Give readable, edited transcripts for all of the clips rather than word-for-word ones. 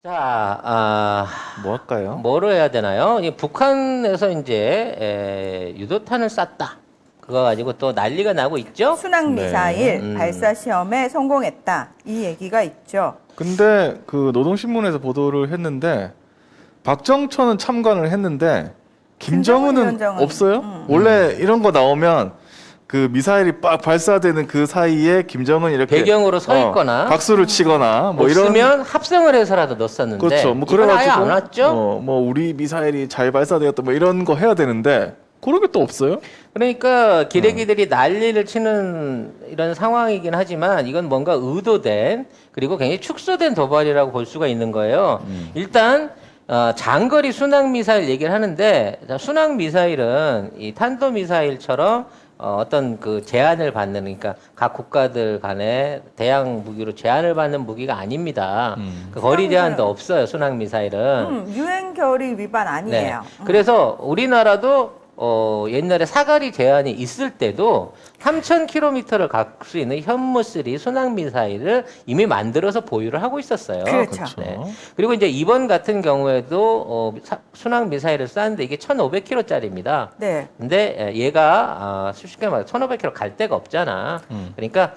자, 뭐 할까요? 뭐로 해야 되나요? 북한에서 이제 유도탄을 쐈다. 그거 가지고 또 난리가 나고 있죠? 순항 미사일 네. 발사 시험에 성공했다. 이 얘기가 있죠. 근데 그 노동신문에서 보도를 했는데 박정천은 참관을 했는데 김정은은 위원장은, 없어요? 원래 이런 거 나오면 그 미사일이 빡 발사되는 그 사이에 김정은 이렇게 배경으로 서 있거나 박수를 치거나 뭐 이런 없으면 합성을 해서라도 넣었었는데 그렇죠. 뭐 이건 아예 그래가지고 안 왔죠? 뭐 우리 미사일이 잘 발사되었다 뭐 이런 거 해야 되는데 그런 게 또 없어요? 그러니까 기레기들이 난리를 치는 이런 상황이긴 하지만 이건 뭔가 의도된 그리고 굉장히 축소된 도발이라고 볼 수가 있는 거예요. 일단 장거리 순항 미사일 얘기를 하는데 순항 미사일은 이 탄도 미사일처럼 어떤 그 제한을 받는 그러니까 각 국가들 간에 대양 무기로 제한을 받는 무기가 아닙니다. 그 거리 제한도 없어요. 순항 미사일은. 유엔 결의 위반 아니에요. 그래서 우리나라도 옛날에 사거리 제한이 있을 때도 3,000km를 갈 수 있는 현무3 순항 미사일을 이미 만들어서 보유를 하고 있었어요. 그렇죠. 네. 그리고 이제 이번 같은 경우에도 순항 미사일을 쐈는데 이게 1,500km짜리입니다. 네. 근데 얘가 쉽게 말해 1,500km 갈 데가 없잖아. 그러니까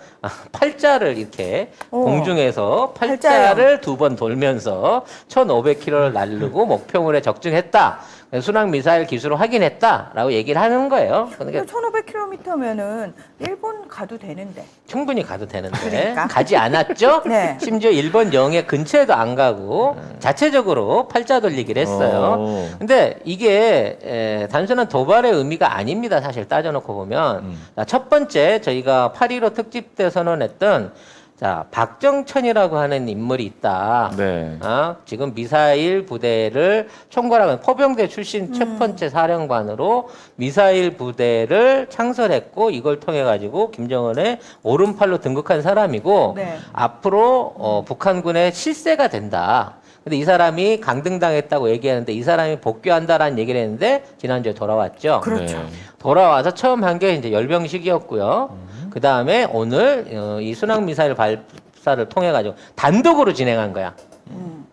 팔자를 이렇게 공중에서 팔자를 두 번 돌면서 1,500km를 날르고 목표물에 적중했다. 순항 미사일 기술을 확인했다라고 얘기를 하는 거예요. 그러니까 1,500km면은 일본 가도 되는데. 충분히 가도 되는데 그러니까. 가지 않았죠. 네. 심지어 일본 영해 근처에도 안 가고 자체적으로 팔자 돌리기를 했어요. 근데 이게 단순한 도발의 의미가 아닙니다. 사실 따져놓고 보면 첫 번째 저희가 8.15 특집 때 선언했던 자, 박정천이라고 하는 인물이 있다. 네. 지금 미사일 부대를 총괄하는 포병대 출신 첫 번째 사령관으로 미사일 부대를 창설했고 이걸 통해 가지고 김정은의 오른팔로 등극한 사람이고 네. 앞으로 북한군의 실세가 된다. 근데 이 사람이 강등당했다고 얘기하는데 이 사람이 복귀한다라는 얘기를 했는데 지난주에 돌아왔죠. 그렇죠. 네. 돌아와서 처음 한 게 이제 열병식이었고요. 그 다음에 오늘 이 순항 미사일 발사를 통해 가지고 단독으로 진행한 거야.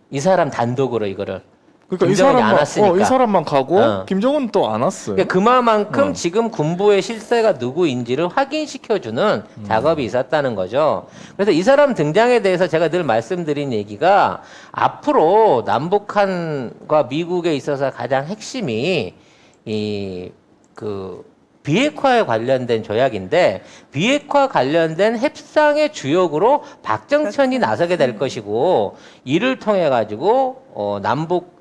이 사람 단독으로 이거를. 그러니까 김정은이 안 왔으니까. 이 사람만 가고 어. 김정은 또 안 왔어요. 그러니까 그만큼 지금 군부의 실세가 누구인지를 확인시켜주는 작업이 있었다는 거죠. 그래서 이 사람 등장에 대해서 제가 늘 말씀드린 얘기가 앞으로 남북한과 미국에 있어서 가장 핵심이 비핵화에 관련된 조약인데 비핵화 관련된 협상의 주역으로 박정천이 나서게 될 것이고 이를 통해 가지고 남북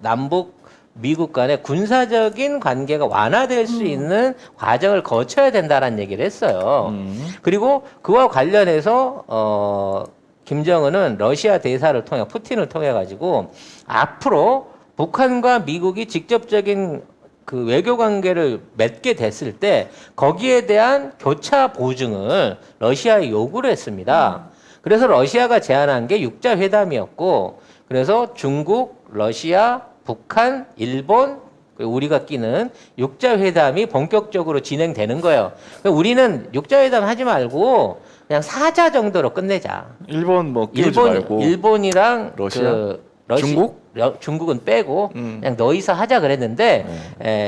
미국 간의 군사적인 관계가 완화될 수 있는 과정을 거쳐야 된다라는 얘기를 했어요. 그리고 그와 관련해서 김정은은 러시아 대사를 통해 푸틴을 통해 가지고 앞으로 북한과 미국이 직접적인 그 외교 관계를 맺게 됐을 때 거기에 대한 교차 보증을 러시아에 요구를 했습니다. 그래서 러시아가 제안한 게 육자 회담이었고 그래서 중국, 러시아, 북한, 일본 우리가 끼는 육자 회담이 본격적으로 진행되는 거예요. 그러니까 우리는 육자 회담 하지 말고 그냥 사자 정도로 끝내자. 일본 뭐 끼우지 말고 일본이랑 러시아? 중국? 중국은 빼고 그냥 너희서 하자 그랬는데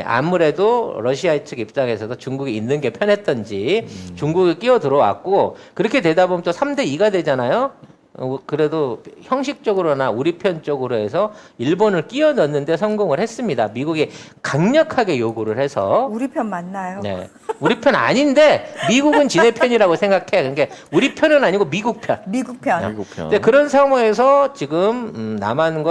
아무래도 러시아 측 입장에서도 중국이 있는 게 편했던지 중국이 끼어 들어왔고 그렇게 되다 보면 또 3대 2가 되잖아요. 그래도 형식적으로나 우리 편 쪽으로 해서 일본을 끼워 넣는데 성공을 했습니다. 미국이 강력하게 요구를 해서 우리 편 맞나요? 네. 우리 편 아닌데 미국은 지네 편이라고 생각해. 그러니까 우리 편은 아니고 미국 편. 미국 편. 미국 편. 근데 그런 상황에서 지금 남한이라고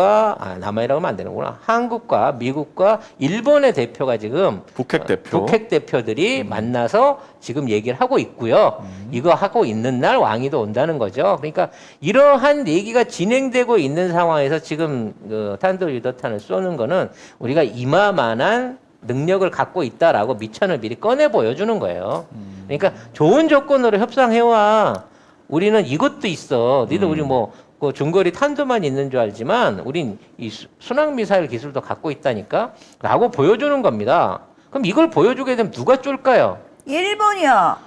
하면 안 되는구나. 한국과 미국과 일본의 대표가 지금 북핵 대표. 북핵 대표들이 만나서 지금 얘기를 하고 있고요. 이거 하고 있는 날 왕이도 온다는 거죠. 그러니까 이러한 얘기가 진행되고 있는 상황에서 지금 탄도 유도탄을 쏘는 거는 우리가 이마만한 능력을 갖고 있다라고 미천을 미리 꺼내 보여주는 거예요. 그러니까 좋은 조건으로 협상해와. 우리는 이것도 있어. 니들 우리 그 중거리 탄도만 있는 줄 알지만 우린 이 순항 미사일 기술도 갖고 있다니까 라고 보여주는 겁니다. 그럼 이걸 보여주게 되면 누가 쫄까요? 일본이요.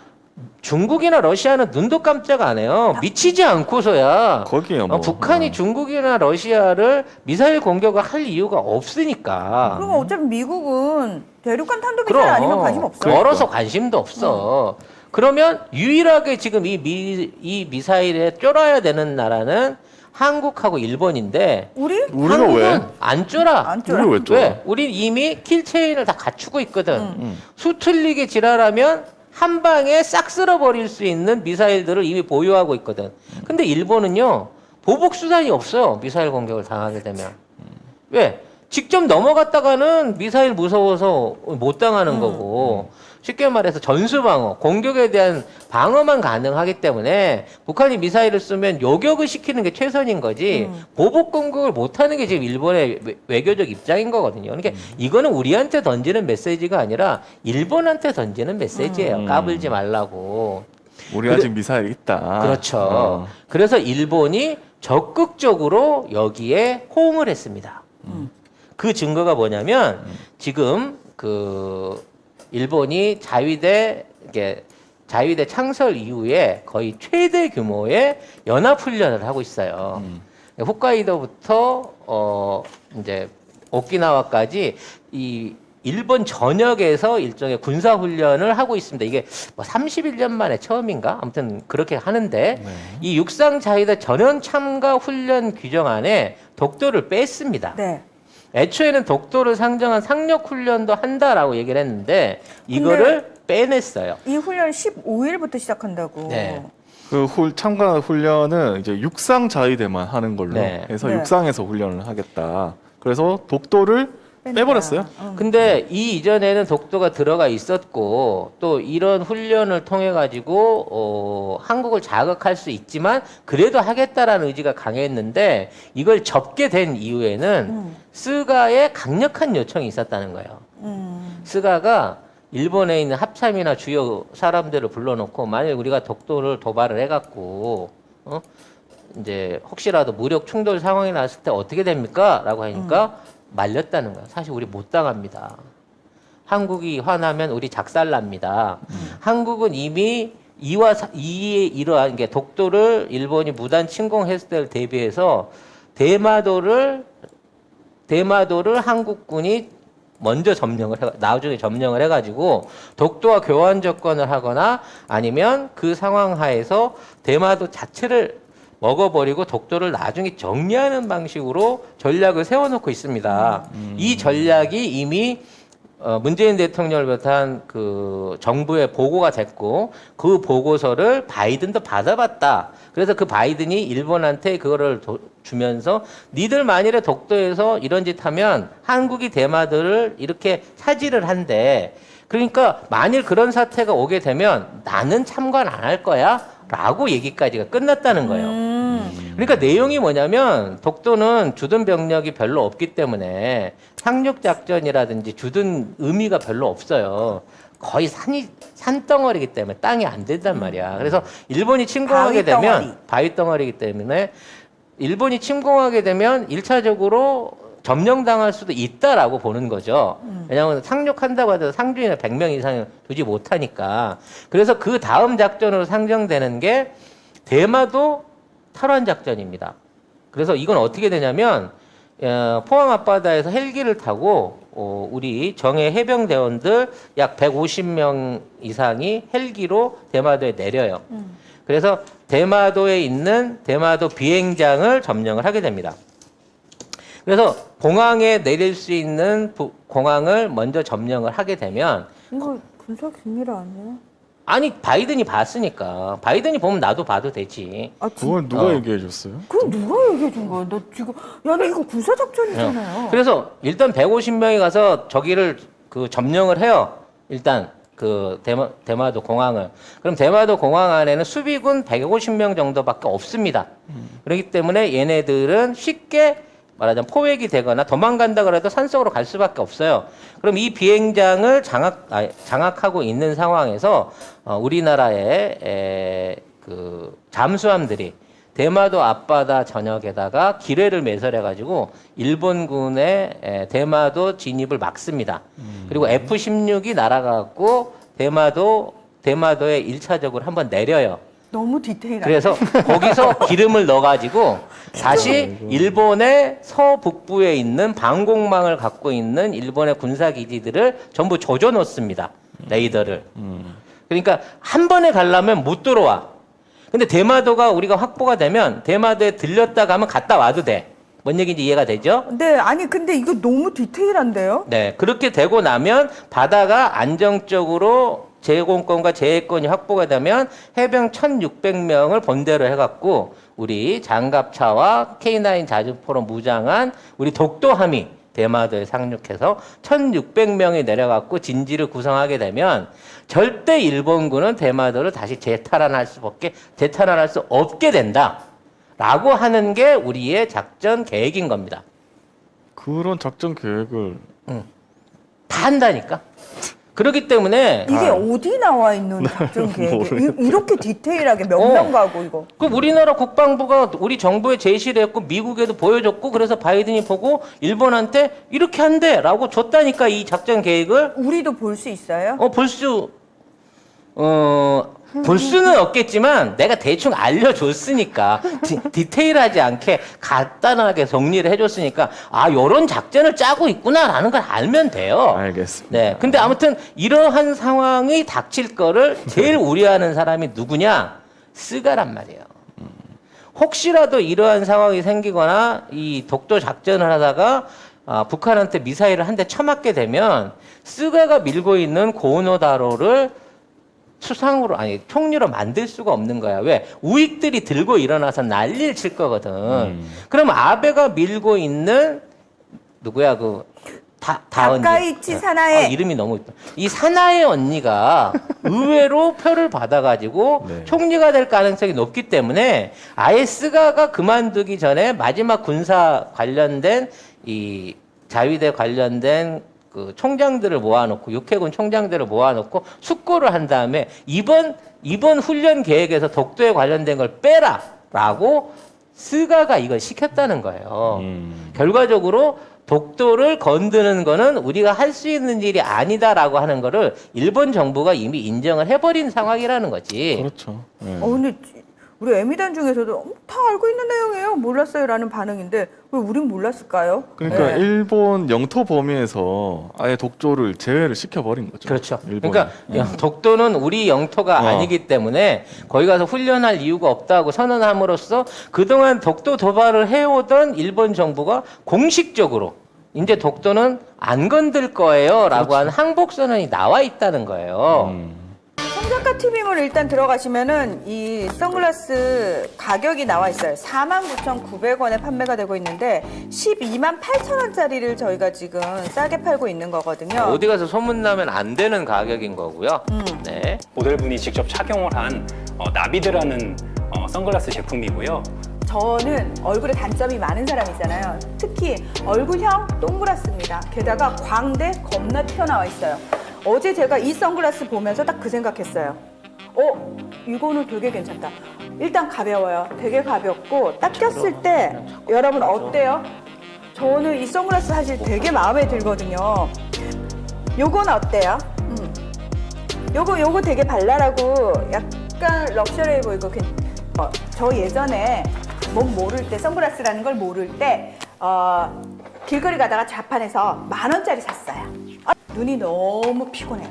중국이나 러시아는 눈도 깜짝 안 해요. 미치지 않고서야 거기요 뭐. 북한이 중국이나 러시아를 미사일 공격을 할 이유가 없으니까. 그럼 어차피 미국은 대륙간 탄도미사일 아니면 관심 없어. 멀어서 관심도 없어. 그러면 유일하게 지금 이 미사일에 쫄아야 되는 나라는 한국하고 일본인데 우리가 한국은 왜? 안 쫄아. 안 쫄아. 우리 왜 쫄아? 왜? 우린 이미 킬체인을 다 갖추고 있거든. 수틀리게 지랄하면 한 방에 싹 쓸어버릴 수 있는 미사일들을 이미 보유하고 있거든. 근데 일본은요, 보복 수단이 없어요. 미사일 공격을 당하게 되면. 왜? 직접 넘어갔다가는 미사일 무서워서 못 당하는 거고, 쉽게 말해서 전수방어, 공격에 대한 방어만 가능하기 때문에 북한이 미사일을 쓰면 요격을 시키는 게 최선인 거지, 보복 공격을 못하는 게 지금 일본의 외교적 입장인 거거든요. 그러니까 이거는 우리한테 던지는 메시지가 아니라 일본한테 던지는 메시지예요. 까불지 말라고. 우리 아직 미사일 있다. 그렇죠. 그래서 일본이 적극적으로 여기에 호응을 했습니다. 그 증거가 뭐냐면 지금 그 일본이 자위대 창설 이후에 거의 최대 규모의 연합 훈련을 하고 있어요. 홋카이도부터 이제 오키나와까지 이 일본 전역에서 일종의 군사 훈련을 하고 있습니다. 이게 뭐 31년 만에 처음인가? 아무튼 그렇게 하는데 이 육상 자위대 전원 참가 훈련 규정 안에 독도를 뺐습니다. 네. 애초에는 독도를 상정한 상륙 훈련도 한다라고 얘기를 했는데 이거를 빼냈어요. 이 훈련 15일부터 시작한다고. 네. 그 참가 훈련은 이제 육상 자위대만 하는 걸로 네. 해서 네. 육상에서 훈련을 하겠다. 그래서 독도를 빼버렸어요. 근데 이 이전에는 독도가 들어가 있었고 또 이런 훈련을 통해 가지고 한국을 자극할 수 있지만 그래도 하겠다라는 의지가 강했는데 이걸 접게 된 이후에는 스가의 강력한 요청이 있었다는 거예요. 스가가 일본에 있는 합참이나 주요 사람들을 불러놓고 만약 우리가 독도를 도발을 해갖고 이제 혹시라도 무력 충돌 상황이 났을 때 어떻게 됩니까?라고 하니까 말렸다는 거야. 사실 우리 못 당합니다. 한국이 화나면 우리 작살납니다. 한국은 이미 이에 이러한 게 독도를 일본이 무단 침공했을 때를 대비해서 대마도를 한국군이 먼저 나중에 점령을 해가지고 독도와 교환 접근을 하거나 아니면 그 상황 하에서 대마도 자체를 먹어버리고 독도를 나중에 정리하는 방식으로 전략을 세워놓고 있습니다. 이 전략이 이미 문재인 대통령을 비롯한 그 정부에 보고가 됐고 그 보고서를 바이든도 받아봤다. 그래서 그 바이든이 일본한테 그거를 주면서 니들 만일에 독도에서 이런 짓 하면 한국이 대마도를 이렇게 차지를 한대. 그러니까 만일 그런 사태가 오게 되면 나는 참관 안 할 거야 라고 얘기까지가 끝났다는 거예요. 그러니까 내용이 뭐냐면 독도는 주둔 병력이 별로 없기 때문에 상륙작전이라든지 주둔 의미가 별로 없어요. 거의 산덩어리이기 때문에 땅이 안 된단 말이야. 그래서 일본이 침공하게 되면 바위덩어리이기 때문에 일본이 침공하게 되면 1차적으로 점령당할 수도 있다라고 보는 거죠. 왜냐하면 상륙한다고 하더라도 상주인을 100명 이상 두지 못하니까. 그래서 그 다음 작전으로 상정되는 게 대마도 탈환 작전입니다. 그래서 이건 어떻게 되냐면 포항 앞바다에서 헬기를 타고 우리 정예 해병대원들 약 150명 이상이 헬기로 대마도에 내려요. 그래서 대마도에 있는 대마도 비행장을 점령을 하게 됩니다. 그래서 공항에 내릴 수 있는 공항을 먼저 점령을 하게 되면 이거 군사 기밀 아니야? 아니 바이든이 봤으니까 바이든이 보면 나도 봐도 되지. 아, 그걸 누가 얘기해 줬어요? 그럼 누가 얘기해 준 거야? 너 지금 야, 이거 군사 작전이잖아요. 그래서 일단 150명이 가서 저기를 그 점령을 해요. 일단 그 대마도 공항을. 그럼 대마도 공항 안에는 수비군 150명 정도밖에 없습니다. 그렇기 때문에 얘네들은 쉽게 말하자면 포획이 되거나 도망간다 그래도 산속으로 갈 수밖에 없어요. 그럼 이 비행장을 장악하고 있는 상황에서 우리나라의 그 잠수함들이 대마도 앞바다 전역에다가 기뢰를 매설해가지고 일본군의 대마도 진입을 막습니다. 그리고 F-16이 날아가고 대마도 대마도에 1차적으로 한번 내려요. 너무 디테일하네. 그래서 거기서 기름을 넣어가지고 다시 일본의 서북부에 있는 방공망을 갖고 있는 일본의 군사기지들을 전부 조져 놓습니다. 레이더를. 그러니까 한 번에 가려면 못 들어와. 근데 대마도가 우리가 확보가 되면 대마도에 들렸다 가면 갔다 와도 돼. 뭔 얘기인지 이해가 되죠? 네, 아니 근데 이거 너무 디테일한데요? 네. 그렇게 되고 나면 바다가 안정적으로 제공권과 제해권이 확보가 되면 해병 1,600명을 본대로 해갖고 우리 장갑차와 K9 자주포로 무장한 우리 독도함이 대마도에 상륙해서 1,600명이 내려갖고 진지를 구성하게 되면 절대 일본군은 대마도를 다시 재탈환할 수 없게 된다라고 하는 게 우리의 작전 계획인 겁니다. 그런 작전 계획을 다 한다니까. 그렇기 때문에 이게 어디 나와 있는 작전 계획이 이렇게 디테일하게 명령 가고 이거. 그 우리나라 국방부가 우리 정부에 제시를 했고 미국에도 보여줬고 그래서 바이든이 보고 일본한테 이렇게 한대라고 줬다니까 이 작전 계획을 우리도 볼 수 있어요? 볼 수는 없겠지만 내가 대충 알려줬으니까 디테일하지 않게 간단하게 정리를 해줬으니까 아 요런 작전을 짜고 있구나라는 걸 알면 돼요. 알겠습니다. 네, 근데 아무튼 이러한 상황이 닥칠 거를 제일 우려하는 사람이 누구냐? 스가란 말이에요. 혹시라도 이러한 상황이 생기거나 이 독도 작전을 하다가 북한한테 미사일을 한 대 쳐맞게 되면 스가가 밀고 있는 고노다로를 총리로 만들 수가 없는 거야. 왜? 우익들이 들고 일어나서 난리를 칠 거거든. 그럼 아베가 밀고 있는 누구야 언니. 다카이치 사나에. 이름이 너무 이뻐. 이 사나의 언니가 의외로 표를 받아가지고 네. 총리가 될 가능성이 높기 때문에 아예 스가가 그만두기 전에 마지막 군사 관련된 이 자위대 관련된 그 총장들을 모아놓고 육해군 총장들을 모아놓고 숙고를 한 다음에 이번 훈련 계획에서 독도에 관련된 걸 빼라라고 스가가 이걸 시켰다는 거예요. 결과적으로 독도를 건드는 거는 우리가 할 수 있는 일이 아니다라고 하는 거를 일본 정부가 이미 인정을 해버린 상황이라는 거지. 그렇죠. 네. 근데 우리 에미단 중에서도 다 알고 있는 내용이에요. 몰랐어요라는 반응인데 왜 우린 몰랐을까요? 그러니까 네. 일본 영토 범위에서 아예 독도를 제외를 시켜버린 거죠. 그렇죠. 일본이. 그러니까 독도는 우리 영토가 아니기 때문에 거기 가서 훈련할 이유가 없다고 선언함으로써 그동안 독도 도발을 해오던 일본 정부가 공식적으로 이제 독도는 안 건들 거예요라고 하는 항복 선언이 나와 있다는 거예요. 송작가 TV몰 일단 들어가시면은 이 선글라스 가격이 나와 있어요. 49,900원에 판매가 되고 있는데 128,000원짜리를 저희가 지금 싸게 팔고 있는 거거든요. 어디 가서 소문나면 안 되는 가격인 거고요. 네. 모델분이 직접 착용을 한 나비드라는 선글라스 제품이고요. 저는 얼굴에 단점이 많은 사람이잖아요. 특히 얼굴형 동그랗습니다. 게다가 광대 겁나 튀어나와 있어요. 어제 제가 이 선글라스 보면서 딱 그 생각했어요. 이거는 되게 괜찮다. 일단 가벼워요. 되게 가볍고 딱 꼈을 때 여러분 어때요? 저는 이 선글라스 사실 되게 마음에 들거든요. 요건 어때요? 요거 되게 발랄하고 약간 럭셔리해 보이고 저 예전에 뭔 모를 때 선글라스라는 걸 모를 때 길거리 가다가 자판에서 10,000원짜리 샀어요. 눈이 너무 피곤해요.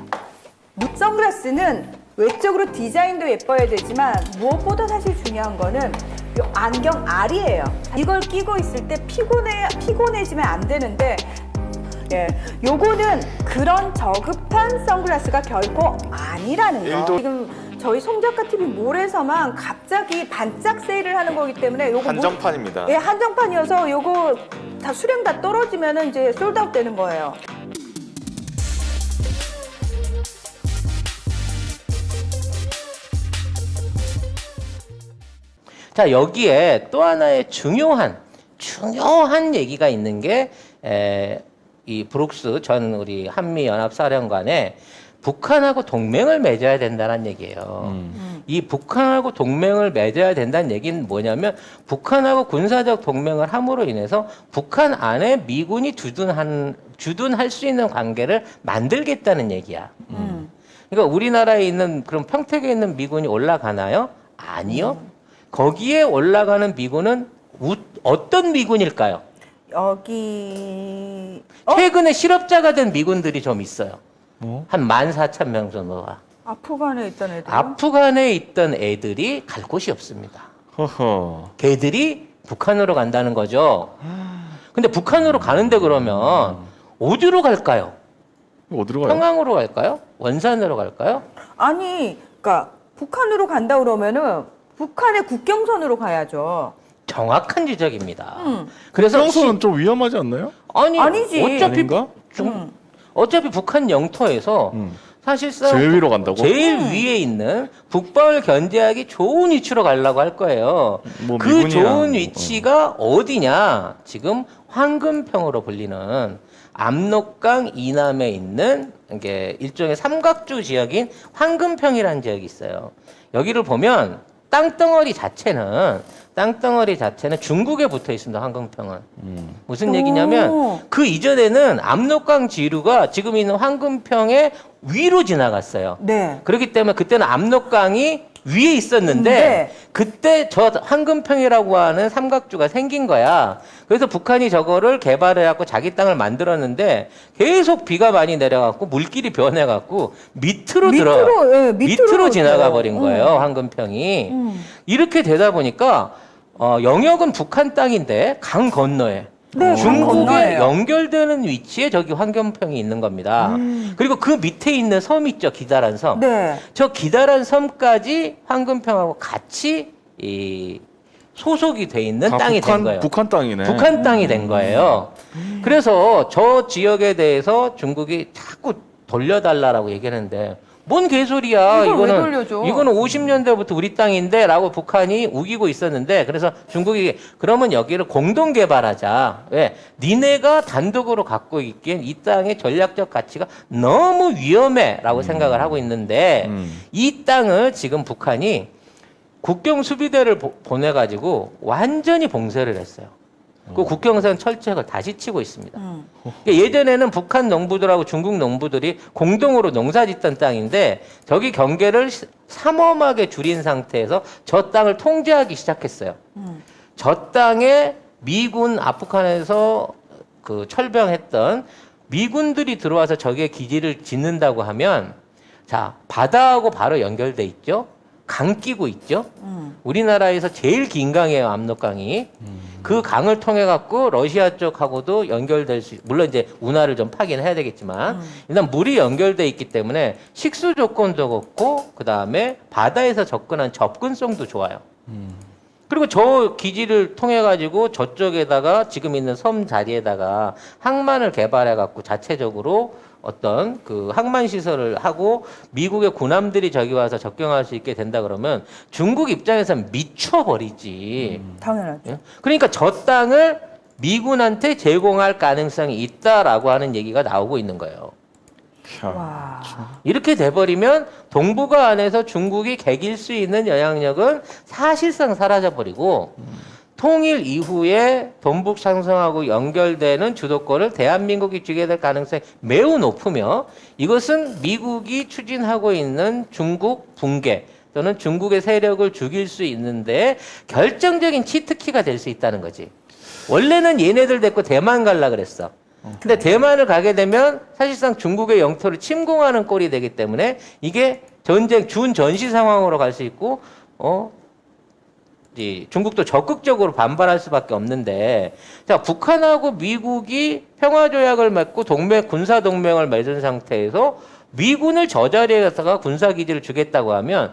선글라스는 외적으로 디자인도 예뻐야 되지만 무엇보다 사실 중요한 거는 요 안경 알이에요. 이걸 끼고 있을 때 피곤해지면 안 되는데 예, 요거는 그런 저급한 선글라스가 결코 아니라는 거. 지금 저희 송작가 TV 몰에서만 갑자기 반짝 세일을 하는 거기 때문에 요거 한정판입니다. 예, 한정판이어서 요거 다 수량 다 떨어지면은 이제 솔드아웃 되는 거예요. 자, 여기에 또 하나의 중요한 얘기가 있는 게, 이 브룩스 전 우리 한미연합사령관의 북한하고 동맹을 맺어야 된다는 얘기예요. 이 북한하고 동맹을 맺어야 된다는 얘기는 뭐냐면 북한하고 군사적 동맹을 함으로 인해서 북한 안에 미군이 주둔할 수 있는 관계를 만들겠다는 얘기야. 그러니까 우리나라에 있는 그런 평택에 있는 미군이 올라가나요? 아니요. 거기에 올라가는 미군은 어떤 미군일까요? 여기 최근에 실업자가 된 미군들이 좀 있어요. 어? 한 14,000명 정도가. 아프간에 있던 애들. 아프간에 있던 애들이 갈 곳이 없습니다. 허허. 걔들이 북한으로 간다는 거죠. 근데 북한으로 가는데 그러면 어디로 갈까요? 어디로 가요? 평양으로 갈까요? 원산으로 갈까요? 아니, 그러니까 북한으로 간다 그러면은 북한의 국경선으로 가야죠. 정확한 지적입니다. 그래서 평소는 좀 위험하지 않나요? 아니지. 아닌가? 어차피 북한 영토에서 사실상 제일 위로 간다고? 제일 위에 있는 북방을 견제하기 좋은 위치로 가려고 할 거예요. 뭐 그 미군이랑 좋은 위치가 어디냐? 지금 황금평으로 불리는 압록강 이남에 있는 이게 일종의 삼각주 지역인 황금평이라는 지역이 있어요. 여기를 보면 땅덩어리 자체는 중국에 붙어 있습니다. 황금평은. 무슨 얘기냐면 그 이전에는 압록강 지류가 지금 있는 황금평의 위로 지나갔어요. 네. 그렇기 때문에 그때는 압록강이 위에 있었는데 네. 그때 저 황금평이라고 하는 삼각주가 생긴 거야. 그래서 북한이 저거를 개발해갖고 자기 땅을 만들었는데 계속 비가 많이 내려갖고 물길이 변해갖고 밑으로 지나가 버린 거예요. 황금평이. 이렇게 되다 보니까 영역은 북한 땅인데 강 건너에 네, 강 중국에 건너에요. 연결되는 위치에 저기 황금평이 있는 겁니다. 그리고 그 밑에 있는 섬 있죠, 기다란 섬. 네. 저 기다란 섬까지 황금평하고 같이 소속이 돼 있는 땅이 된 거예요. 북한 땅이네. 북한 땅이 된 거예요. 그래서 저 지역에 대해서 중국이 자꾸 돌려달라고 얘기하는데 뭔 개소리야. 이걸 왜 돌려줘? 이거는 50년대부터 우리 땅인데 라고 북한이 우기고 있었는데 그래서 중국이 그러면 여기를 공동 개발하자. 왜? 니네가 단독으로 갖고 있기엔 이 땅의 전략적 가치가 너무 위험해 라고 생각을 하고 있는데 이 땅을 지금 북한이 국경 수비대를 보내가지고 완전히 봉쇄를 했어요. 그 국경선 철책을 다시 치고 있습니다. 그러니까 예전에는 북한 농부들하고 중국 농부들이 공동으로 농사짓던 땅인데 저기 경계를 삼엄하게 줄인 상태에서 저 땅을 통제하기 시작했어요. 저 땅에 미군 아프간에서 그 철병했던 미군들이 들어와서 저기에 기지를 짓는다고 하면 자 바다하고 바로 연결돼 있죠. 강 끼고 있죠. 우리나라에서 제일 긴 강이에요, 압록강이. 그 강을 통해 갖고 러시아 쪽하고도 연결될 수, 물론 이제 운하를 좀 파긴 해야 되겠지만 일단 물이 연결돼 있기 때문에 식수 조건도 좋고 그 다음에 바다에서 접근한 접근성도 좋아요. 그리고 저 기지를 통해 가지고 저쪽에다가 지금 있는 섬 자리에다가 항만을 개발해 갖고 자체적으로 어떤 그 항만 시설을 하고 미국의 군함들이 저기 와서 접경할 수 있게 된다 그러면 중국 입장에서는 미쳐버리지. 당연하죠. 예? 그러니까 저 땅을 미군한테 제공할 가능성이 있다라고 하는 얘기가 나오고 있는 거예요. 와. 이렇게 돼버리면 동북아 안에서 중국이 개길 수 있는 영향력은 사실상 사라져버리고 통일 이후에 동북 상승하고 연결되는 주도권을 대한민국이 쥐게 될 가능성이 매우 높으며 이것은 미국이 추진하고 있는 중국 붕괴 또는 중국의 세력을 죽일 수 있는데 결정적인 치트키가 될 수 있다는 거지. 원래는 얘네들 데리고 대만 갈라 그랬어. 근데 대만을 가게 되면 사실상 중국의 영토를 침공하는 꼴이 되기 때문에 이게 전쟁 준전시 상황으로 갈 수 있고 중국도 적극적으로 반발할 수밖에 없는데 자 북한하고 미국이 평화조약을 맺고 군사 동맹을 맺은 상태에서 미군을 저 자리에다가 군사 기지를 주겠다고 하면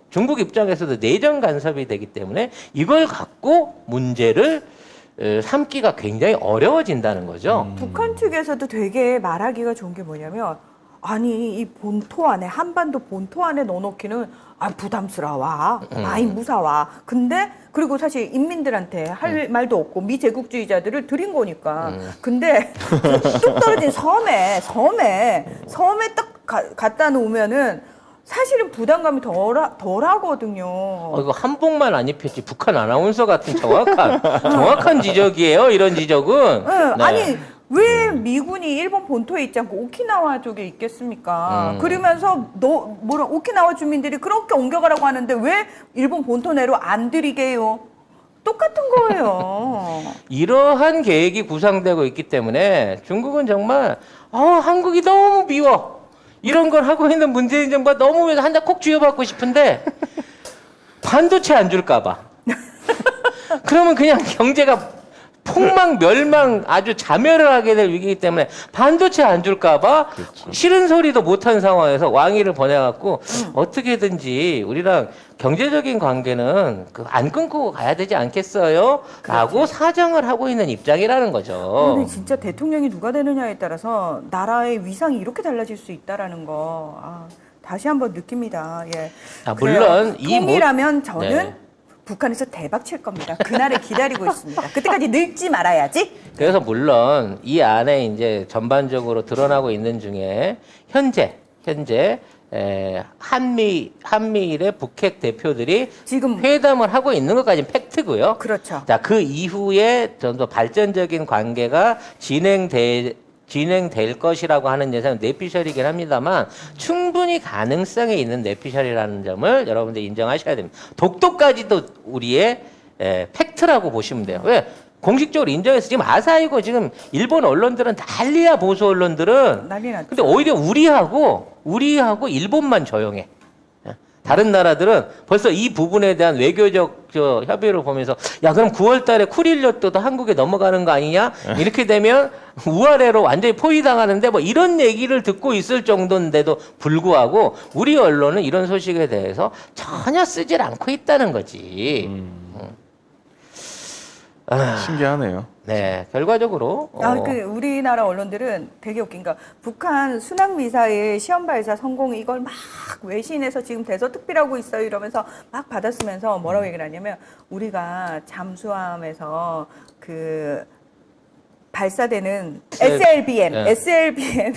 중국 입장에서도 내정 간섭이 되기 때문에 이걸 갖고 문제를 삼기가 굉장히 어려워진다는 거죠. 북한 측에서도 되게 말하기가 좋은 게 뭐냐면 아니 이 본토 안에 한반도 본토 안에 넣어놓기는 부담스러워. 아이 무사와. 근데 그리고 사실 인민들한테 할 말도 없고 미제국주의자들을 들인 거니까. 근데 뚝 떨어진 섬에 딱 갖다 놓으면은 사실은 부담감이 덜하거든요. 이거 한복만 안 입혔지 북한 아나운서 같은 정확한 지적이에요. 이런 지적은. 네. 네. 아니 왜 미군이 일본 본토에 있지 않고 오키나와 쪽에 있겠습니까? 그러면서 오키나와 주민들이 그렇게 옮겨가라고 하는데 왜 일본 본토 내로 안 들이게요? 똑같은 거예요. 이러한 계획이 구상되고 있기 때문에 중국은 정말 한국이 너무 미워. 이런 걸 하고 있는 문재인 정부가 너무 한 대 콕 쥐어받고 싶은데 반도체 안 줄까 봐. 그러면 그냥 경제가 폭망, 멸망, 아주 자멸을 하게 될 위기이기 때문에 반도체 안 줄까봐 싫은 소리도 못한 상황에서 왕위를 보내갖고 어떻게든지 우리랑 경제적인 관계는 안 끊고 가야 되지 않겠어요? 라고 사정을 하고 있는 입장이라는 거죠. 근데 진짜 대통령이 누가 되느냐에 따라서 나라의 위상이 이렇게 달라질 수 있다라는 거 다시 한번 느낍니다. 예. 물론 이 통이라면 저는 네. 북한에서 대박 칠 겁니다. 그날을 기다리고 있습니다. 그때까지 늙지 말아야지. 그래서 물론 이 안에 이제 전반적으로 드러나고 있는 중에 현재 한미일의 북핵 대표들이 지금 회담을 하고 있는 것까지는 팩트고요. 그렇죠. 자, 그 이후에 좀 더 발전적인 관계가 진행될 것이라고 하는 예상은 내피셜이긴 합니다만 충분히 가능성이 있는 내피셜이라는 점을 여러분들 인정하셔야 됩니다. 독도까지도 우리의 팩트라고 보시면 돼요. 왜? 공식적으로 인정해서 지금 아사히고 지금 일본 언론들은 난리야, 보수 언론들은. 난리 났죠. 근데 오히려 우리하고 일본만 조용해. 다른 나라들은 벌써 이 부분에 대한 외교적 협의를 보면서 야 그럼 9월 달에 쿠릴요토도 한국에 넘어가는 거 아니냐? 이렇게 되면 우아래로 완전히 포위당하는데 뭐 이런 얘기를 듣고 있을 정도인데도 불구하고 우리 언론은 이런 소식에 대해서 전혀 쓰질 않고 있다는 거지. 신기하네요. 네, 결과적으로 우리나라 언론들은 되게 웃긴 거. 북한 순항 미사일 시험 발사 성공 이걸 막 외신에서 지금 대서특필하고 있어요 이러면서 막 받았으면서 뭐라고 얘기를 하냐면 우리가 잠수함에서 발사되는 SLBM은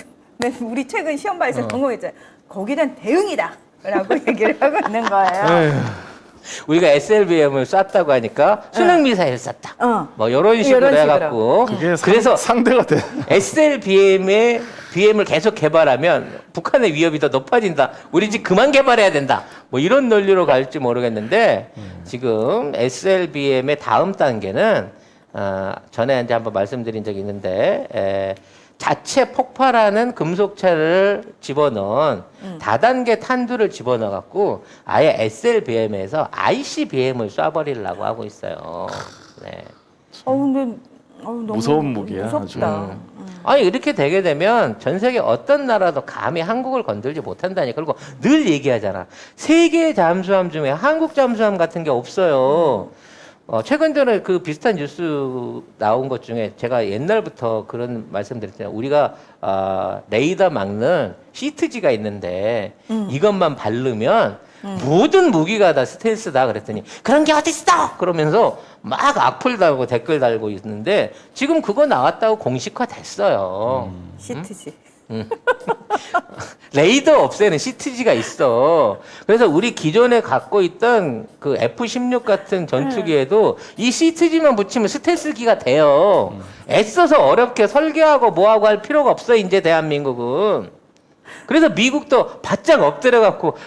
우리 최근 시험 발사 성공했잖아요. 거기에 대한 대응이다라고 얘기를 하고 있는 거예요. 우리가 SLBM을 쐈다고 하니까 순항미사일 쐈다. 뭐 이런 식으로 이런 해갖고 그게 그래서 상대가 돼. BM을 계속 개발하면 북한의 위협이 더 높아진다. 우리 집 그만 개발해야 된다. 뭐 이런 논리로 갈지 모르겠는데 지금 SLBM의 다음 단계는 전에 이제 한번 말씀드린 적이 있는데 자체 폭발하는 금속체를 집어넣은 다단계 탄두를 집어넣어갖고 아예 SLBM에서 ICBM을 쏴버리려고 하고 있어요. 네. 근데 너무 무서운 무기야, 무섭다. 아니 이렇게 되게 되면 전 세계 어떤 나라도 감히 한국을 건들지 못한다니. 그리고 늘 얘기하잖아. 세계 잠수함 중에 한국 잠수함 같은 게 없어요. 최근 전에 그 비슷한 뉴스 나온 것 중에 제가 옛날부터 그런 말씀 드렸잖아요. 우리가 레이더 막는 시트지가 있는데 이것만 바르면 모든 무기가 다 스텔스다 그랬더니 그런 게 어딨어! 그러면서 막 악플 달고 댓글 달고 있는데 지금 그거 나왔다고 공식화 됐어요. 시트지. 레이더 없애는 시트지가 있어. 그래서 우리 기존에 갖고 있던 그 F-16 같은 전투기에도 이 시트지만 붙이면 스텔스기가 돼요. 애써서 어렵게 설계하고 뭐하고 할 필요가 없어, 이제 대한민국은. 그래서 미국도 바짝 엎드려갖고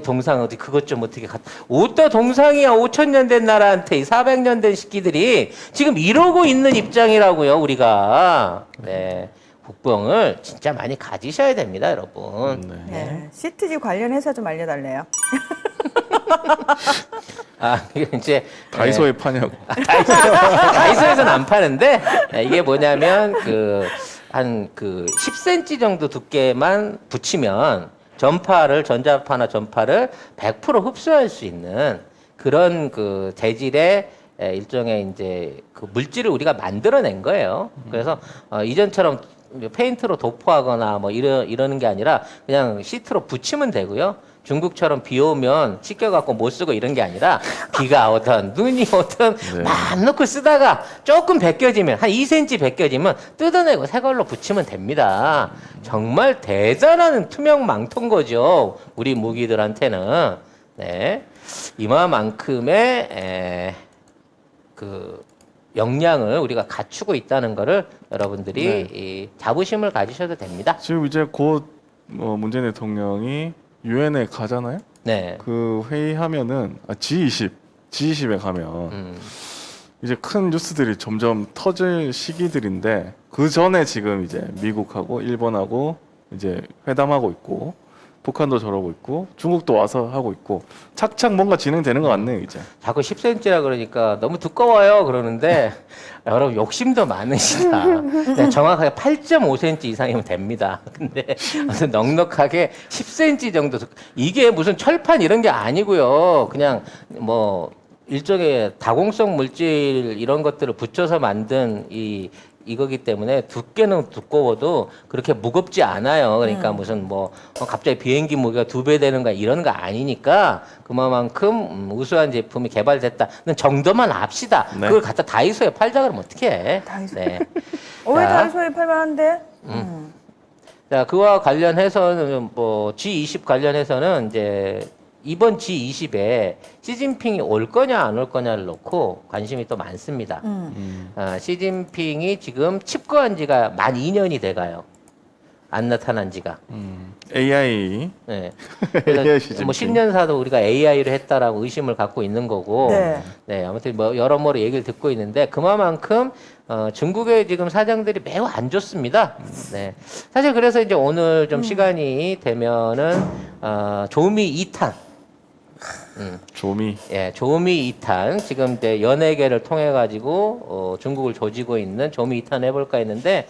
동상 어디 그것 좀 어떻게 어따 동상이야 5,000년 된 나라한테 이 400년 된 새끼들이 지금 이러고 있는 입장이라고요, 우리가. 네. 국뽕을 진짜 많이 가지셔야 됩니다, 여러분. 네. 시트지 관련 회사 좀 알려달래요. 이게 이제 다이소에 파냐고. 다이소에서는 안 파는데 이게 뭐냐면 한 10cm 정도 두께만 붙이면 전자파나 전파를 100% 흡수할 수 있는 그런 재질의 일종의 이제 그 물질을 우리가 만들어낸 거예요. 그래서 이전처럼 페인트로 도포하거나 뭐 이러는 게 아니라 그냥 시트로 붙이면 되고요. 중국처럼 비 오면 씻겨갖고 못 쓰고 이런 게 아니라 비가 오든 눈이 오든 맘 놓고 쓰다가 조금 벗겨지면 한 2cm 벗겨지면 뜯어내고 새 걸로 붙이면 됩니다. 정말 대단한 투명 망토인 거죠. 우리 무기들한테는. 네. 이만큼의 역량을 우리가 갖추고 있다는 거를 여러분들이 네. 이 자부심을 가지셔도 됩니다. 지금 이제 곧 문재인 대통령이 유엔에 가잖아요. 네. 그 회의하면은 G20에 가면 이제 큰 뉴스들이 점점 터질 시기들인데 그 전에 지금 이제 미국하고 일본하고 이제 회담하고 있고 북한도 저러고 있고 중국도 와서 하고 있고 착착 뭔가 진행되는 것 같네요 이제. 자꾸 10cm라 그러니까 너무 두꺼워요 그러는데 여러분 욕심도 많으시다. 네, 정확하게 8.5cm 이상이면 됩니다. 근데 아무튼 넉넉하게 10cm 정도 이게 무슨 철판 이런 게 아니고요. 그냥 뭐 일종의 다공성 물질 이런 것들을 붙여서 만든 이거기 때문에 두께는 두꺼워도 그렇게 무겁지 않아요. 그러니까 무슨 뭐 갑자기 비행기 무게가 2배 되는 거 이런 거 아니니까 그만큼 우수한 제품이 개발됐다는 정도만 합시다. 네. 그걸 갖다 다이소에 팔자 그러면 어떻게 해? 다이소. 네. 왜 자. 다이소에 팔만한데? 자, 그와 관련해서는 뭐 G20 관련해서는 이제 이번 G20에 시진핑이 올 거냐 안 올 거냐를 놓고 관심이 또 많습니다. 시진핑이 지금 칩거한 지가 만 2년이 돼가요. 안 나타난 지가. AI 네. AI 그래서 시진핑. 뭐 10년사도 우리가 AI를 했다라고 의심을 갖고 있는 거고. 네. 네, 아무튼 뭐 여러모로 얘기를 듣고 있는데 그만큼 중국의 지금 사정들이 매우 안 좋습니다. 네. 사실 그래서 이제 오늘 좀 시간이 되면은 조미 2탄. 조미. 예, 조미 2탄 지금 이제 연예계를 통해 가지고 중국을 조지고 있는 조미 2탄 해볼까 했는데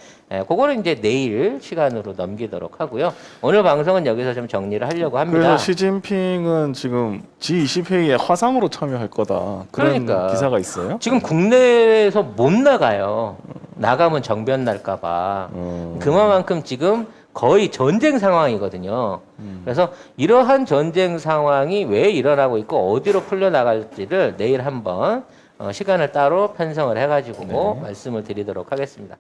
그거는 이제 내일 시간으로 넘기도록 하고요. 오늘 방송은 여기서 좀 정리를 하려고 합니다. 그래서 시진핑은 지금 G20 회의에 화상으로 참여할 거다. 그런 그러니까. 기사가 있어요. 지금 국내에서 못 나가요. 나가면 정변 날까봐. 그만큼 지금 거의 전쟁 상황이거든요. 그래서 이러한 전쟁 상황이 왜 일어나고 있고 어디로 풀려나갈지를 내일 한번 시간을 따로 편성을 해가지고 말씀을 드리도록 하겠습니다.